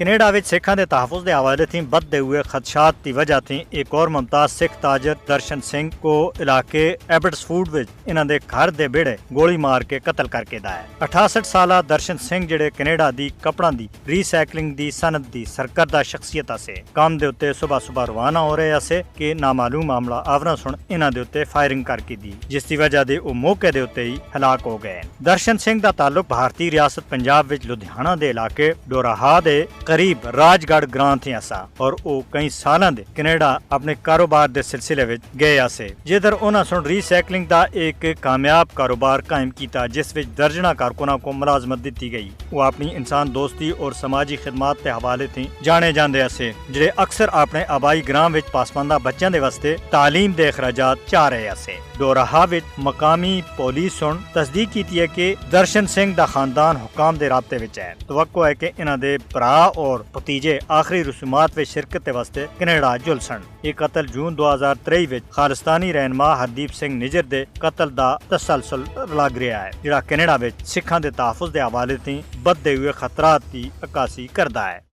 Canada विच सिखां दे तहफ़्फ़ुज़ दे हवाले थी बदते हुए खदशात की वजह थी एक और मुमताज़ सिख ताजर दर्शन सिंह को इलाके एबट्सफूड विच इन्हां दे घर दे बेड़े गोली मार के कतल करके दा है। 68 साला दर्शन सिंह जिहड़े कनेडा दी कपड़ां दी रीसाइकलिंग दी सनत दी सरकर्दा शख्सियत से काम दे उत्ते सुबह सुबह रवाना हो रहे से कि नामालूम मामला आवरा सुन इन्हां दे उत्ते फायरिंग करके दी, जिसकी वजह दे वो मौके दे उत्ते ही हलाक हो गए। दर्शन सिंह दा ताल्लुक भारतीय रियासत पंजाब विच लुधियाना दे इलाके डोराहा दे करीब राजगढ़ ग्रां थी असा और वो कई साल दे कनेडा अपने कारोबार दे सिलसिले विच गए आसे, जिधर उन्हां सुन रीसाइकलिंग दा एक कामयाब कारोबार कायम किया जिस विच दर्जना कारकुनां को मुलाजमत दी गई। वो अपनी इंसान दोस्ती और समाजी खिदमात के हवाले थी जाने जाते असे, जिहड़े अक्सर अपने आबाई ग्रां विच पासमानदा बच्चों के वास्ते तालीम के अखराजात चाह रहे असे। डोराहा विच मकामी पुलिस सुन तस्दीक की है कि दर्शन सिंह दा खानदान हुकाम दे राबते विच है। तवक्को है कि इन्हां दे भरा और भतीजे आखिरी रसूमात में शिरकत के वास्ते कनेडा जुलसन। ये कतल जून 2023 विच खालिस्तानी रहनुमा हरदीप सिंह निजर दे कतल दा तसलसल लग रहा है, जिहड़ा कनेडा विच सिखां दे तहफ़्फ़ुज़ दे हवाले थी बदते हुए खतरात की अक्कासी करदा है।